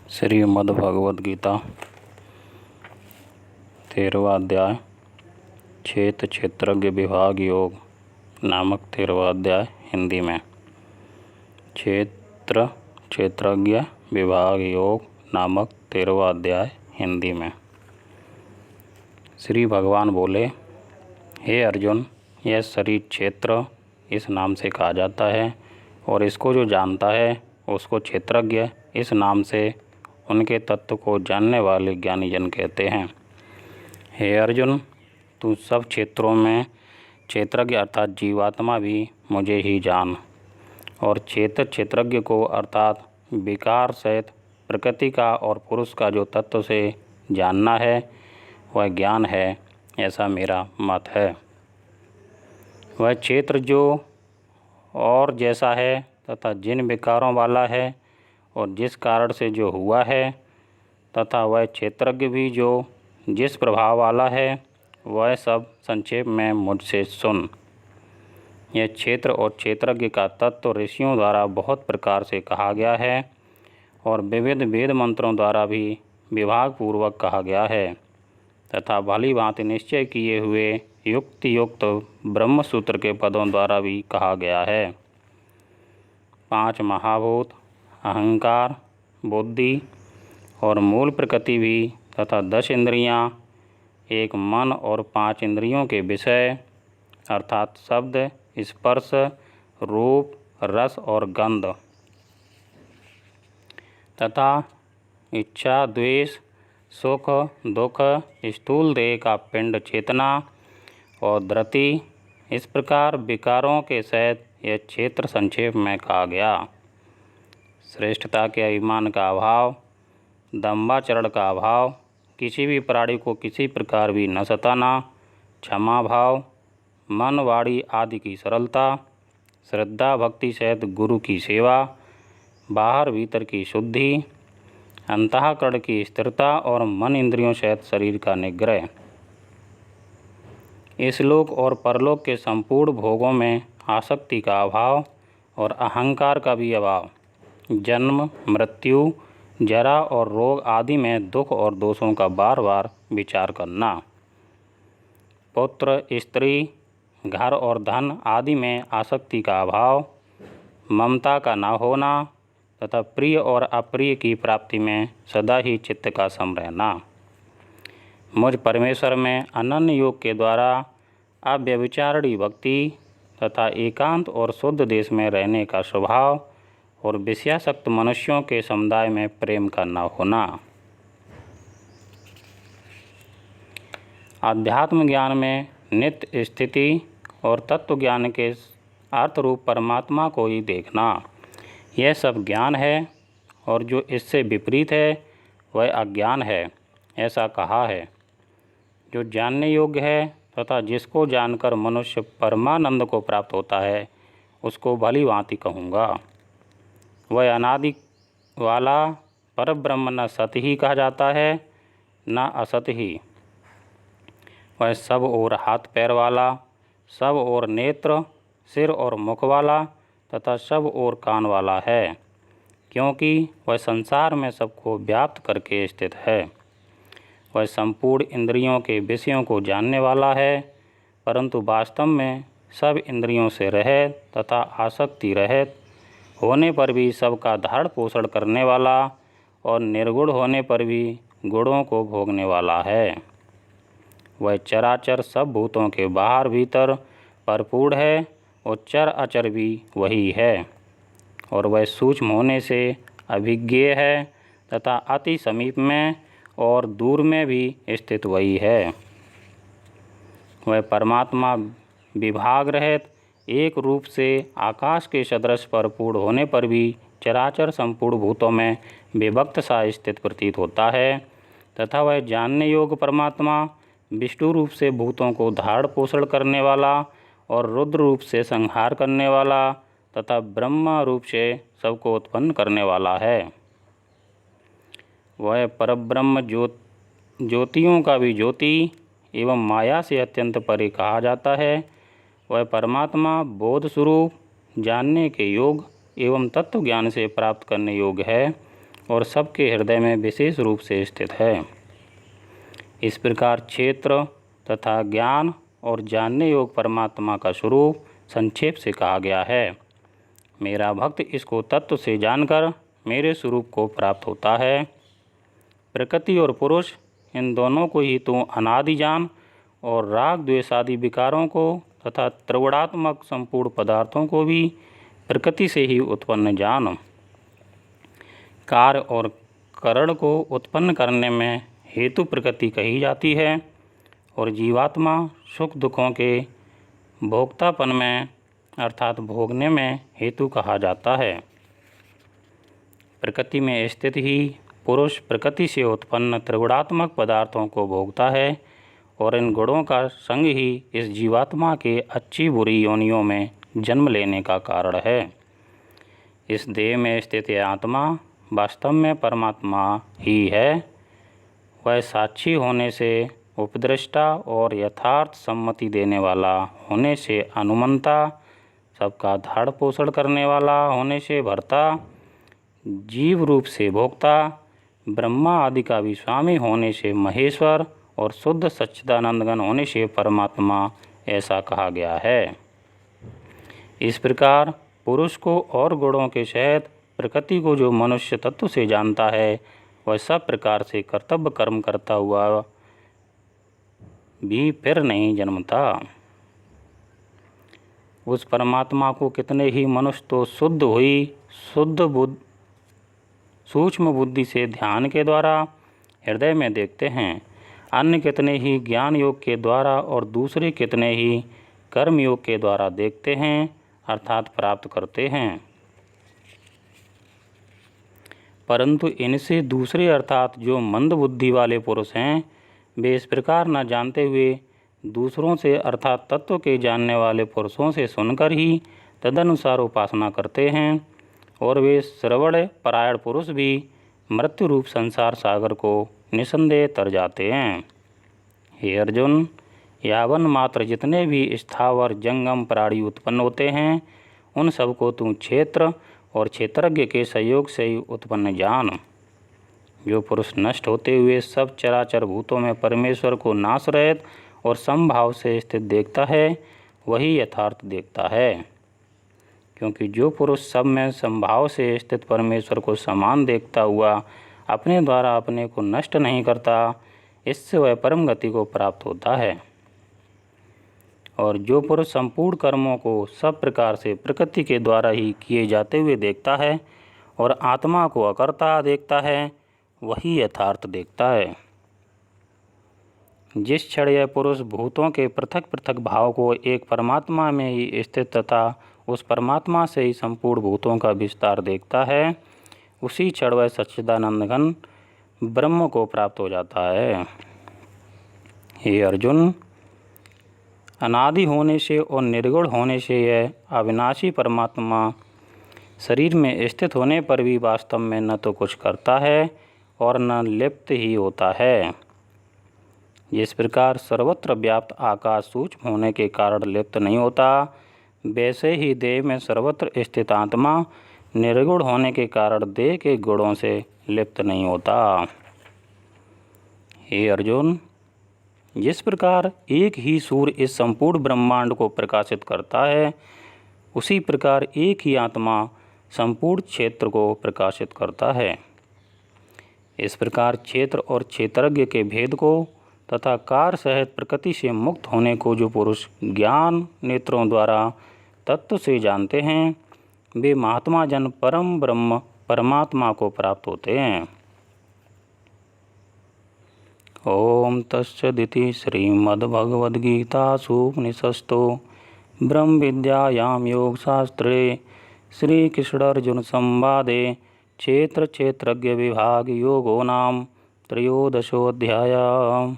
श्रीमद् भगवद गीता 13वां अध्याय क्षेत्र क्षेत्रज्ञ विभाग योग नामक 13वां अध्याय हिंदी में। क्षेत्र क्षेत्रज्ञ विभाग योग नामक 13वां अध्याय हिंदी में। श्री भगवान बोले, हे अर्जुन, यह शरीर क्षेत्र इस नाम से कहा जाता है और इसको जो जानता है उसको क्षेत्रज्ञ इस नाम से उनके तत्व को जानने वाले ज्ञानी जन कहते हैं। हे अर्जुन, तू सब क्षेत्रों में क्षेत्रज्ञ अर्थात जीवात्मा भी मुझे ही जान, और क्षेत्र क्षेत्रज्ञ को अर्थात विकार सहित प्रकृति का और पुरुष का जो तत्व से जानना है वह ज्ञान है, ऐसा मेरा मत है। वह क्षेत्र जो और जैसा है तथा जिन विकारों वाला है और जिस कारण से जो हुआ है, तथा वह क्षेत्रज्ञ भी जो जिस प्रभाव वाला है, वह सब संक्षेप में मुझसे सुन। यह क्षेत्र और क्षेत्रज्ञ का तत्व ऋषियों द्वारा बहुत प्रकार से कहा गया है और विविध वेद मंत्रों द्वारा भी विभाग पूर्वक कहा गया है, तथा भली भांति निश्चय किए हुए युक्ति युक्त ब्रह्म सूत्र के पदों द्वारा भी कहा गया है। 5 महाभूत, अहंकार, बुद्धि और मूल प्रकृति भी, तथा 10 इंद्रियां, एक मन और 5 इंद्रियों के विषय अर्थात शब्द, स्पर्श, रूप, रस और गंध, तथा इच्छा, द्वेष, सुख, दुख, स्थूल देह का पिंड चेतना और धृति, इस प्रकार विकारों के सहित यह क्षेत्र संक्षेप में कहा गया। श्रेष्ठता के अभिमान का अभाव, दंभाचरण का अभाव, किसी भी प्राणी को किसी प्रकार भी न सताना, क्षमा भाव, मन वाणी आदि की सरलता, श्रद्धा भक्ति सहित गुरु की सेवा, बाहर भीतर की शुद्धि, अंतःकरण की स्थिरता और मन इंद्रियों सहित शरीर का निग्रह, इस लोक और परलोक के संपूर्ण भोगों में आसक्ति का अभाव और अहंकार का भी अभाव, जन्म, मृत्यु, जरा और रोग आदि में दुख और दोषों का बार बार विचार करना, पुत्र, स्त्री, घर और धन आदि में आसक्ति का अभाव, ममता का न होना, तथा प्रिय और अप्रिय की प्राप्ति में सदा ही चित्त का सम रहना, मुझ परमेश्वर में अनन्य योग के द्वारा अव्यभिचारिणी भक्ति तथा एकांत और शुद्ध देश में रहने का स्वभाव और विषयासक्त मनुष्यों के समुदाय में प्रेम का न होना। आध्यात्म ज्ञान में नित्य स्थिति और तत्व ज्ञान के अर्थ रूप परमात्मा को ही देखना, यह सब ज्ञान है, और जो इससे विपरीत है वह अज्ञान है, ऐसा कहा है। जो जानने योग्य है तथा जिसको जानकर मनुष्य परमानंद को प्राप्त होता है, उसको भली भांति कहूँगा। वह अनादि वाला परब्रह्म न सत ही कहा जाता है न असत ही। वह सब ओर हाथ पैर वाला, सब ओर नेत्र, सिर और मुख वाला तथा सब ओर कान वाला है, क्योंकि वह संसार में सबको व्याप्त करके स्थित है। वह संपूर्ण इंद्रियों के विषयों को जानने वाला है, परंतु वास्तव में सब इंद्रियों से रहित तथा आसक्ति रहित होने पर भी सबका धारण पोषण करने वाला और निर्गुण होने पर भी गुणों को भोगने वाला है। वह चराचर सब भूतों के बाहर भीतर भरपूर है और चर अचर भी वही है, और वह सूक्ष्म होने से अभिज्ञेय है तथा अति समीप में और दूर में भी स्थित वही है। वह परमात्मा विभाग रहित एक रूप से आकाश के सदृश परिपूर्ण होने पर भी चराचर संपूर्ण भूतों में विभक्त सा स्थित प्रतीत होता है, तथा वह जानने योग्य परमात्मा विष्णु रूप से भूतों को धारण पोषण करने वाला और रुद्र रूप से संहार करने वाला तथा ब्रह्मा रूप से सबको उत्पन्न करने वाला है। वह परब्रह्म ज्योतियों का भी ज्योति एवं माया से अत्यंत परे कहा जाता है। वह परमात्मा बोध स्वरूप, जानने के योग एवं तत्व ज्ञान से प्राप्त करने योग्य है और सबके हृदय में विशेष रूप से स्थित है। इस प्रकार क्षेत्र तथा ज्ञान और जानने योग्य परमात्मा का स्वरूप संक्षेप से कहा गया है। मेरा भक्त इसको तत्व से जानकर मेरे स्वरूप को प्राप्त होता है। प्रकृति और पुरुष इन दोनों को ही तू अनादि जान और राग द्वेष आदि विकारों को तथा त्रिगुणात्मक संपूर्ण पदार्थों को भी प्रकृति से ही उत्पन्न जान। कार्य और कारण को उत्पन्न करने में हेतु प्रकृति कही जाती है और जीवात्मा सुख दुखों के भोक्तापन में अर्थात भोगने में हेतु कहा जाता है। प्रकृति में स्थित ही पुरुष प्रकृति से उत्पन्न त्रिगुणात्मक पदार्थों को भोगता है और इन गुणों का संग ही इस जीवात्मा के अच्छी बुरी योनियों में जन्म लेने का कारण है। इस देह में स्थित यह आत्मा वास्तव में परमात्मा ही है। वह साक्षी होने से उपद्रष्टा और यथार्थ सम्मति देने वाला होने से अनुमंता, सबका धाड़ पोषण करने वाला होने से भर्ता, जीव रूप से भोक्ता, ब्रह्मा आदि का भी स्वामी होने से महेश्वर और शुद्ध सच्चिदानंदघन होने से परमात्मा ऐसा कहा गया है। इस प्रकार पुरुष को और गुणों के सहित प्रकृति को जो मनुष्य तत्व से जानता है वह सब प्रकार से कर्तव्य कर्म करता हुआ भी फिर नहीं जन्मता। उस परमात्मा को कितने ही मनुष्य तो शुद्ध हुई सूक्ष्म बुद्धि से ध्यान के द्वारा हृदय में देखते हैं, अन्य कितने ही ज्ञान योग के द्वारा और दूसरे कितने ही कर्म योग के द्वारा देखते हैं अर्थात प्राप्त करते हैं। परंतु इनसे दूसरे अर्थात जो मंद बुद्धि वाले पुरुष हैं वे इस प्रकार न जानते हुए दूसरों से अर्थात तत्व के जानने वाले पुरुषों से सुनकर ही तदनुसार उपासना करते हैं और वे श्रवण परायण पुरुष भी मृत्यु रूप संसार सागर को निसंदेह तर जाते हैं। हे अर्जुन, यावन मात्र जितने भी स्थावर जंगम प्राणी उत्पन्न होते हैं उन सबको तू क्षेत्र और क्षेत्रज्ञ के सहयोग से ही उत्पन्न जान। जो पुरुष नष्ट होते हुए सब चराचर भूतों में परमेश्वर को नाश रहित और समभाव से स्थित देखता है वही यथार्थ देखता है, क्योंकि जो पुरुष सब में समभाव से स्थित परमेश्वर को समान देखता हुआ अपने द्वारा अपने को नष्ट नहीं करता, इससे वह परम गति को प्राप्त होता है। और जो पुरुष संपूर्ण कर्मों को सब प्रकार से प्रकृति के द्वारा ही किए जाते हुए देखता है और आत्मा को अकर्ता देखता है वही यथार्थ देखता है। जिस क्षण यह पुरुष भूतों के पृथक पृथक भाव को एक परमात्मा में ही स्थित तथा उस परमात्मा से ही संपूर्ण भूतों का विस्तार देखता है, उसी क्षण वह सच्चिदानंद घन ब्रह्म को प्राप्त हो जाता है। हे अर्जुन, अनादि होने से और निर्गुण होने से यह अविनाशी परमात्मा शरीर में स्थित होने पर भी वास्तव में न तो कुछ करता है और न लिप्त ही होता है। जिस प्रकार सर्वत्र व्याप्त आकाश सूक्ष्म होने के कारण लिप्त नहीं होता, वैसे ही देह में सर्वत्र स्थित आत्मा निर्गुण होने के कारण देह के गुणों से लिप्त नहीं होता। हे अर्जुन, जिस प्रकार एक ही सूर्य इस संपूर्ण ब्रह्मांड को प्रकाशित करता है, उसी प्रकार एक ही आत्मा संपूर्ण क्षेत्र को प्रकाशित करता है। इस प्रकार क्षेत्र और क्षेत्रज्ञ के भेद को तथा कार्य सहित प्रकृति से मुक्त होने को जो पुरुष ज्ञान नेत्रों द्वारा तत्व से जानते हैं, वे महात्मा जन परम ब्रह्म परमात्मा को प्राप्त होते हैं। ओम तत्सदिति श्रीमद्भगवद्गीतासु उपनिषत्सु ब्रह्म विद्यायां योगशास्त्रे श्रीकृष्णार्जुन संवादे क्षेत्र क्षेत्रज्ञ विभाग योगो नाम त्रयोदशोऽध्यायः।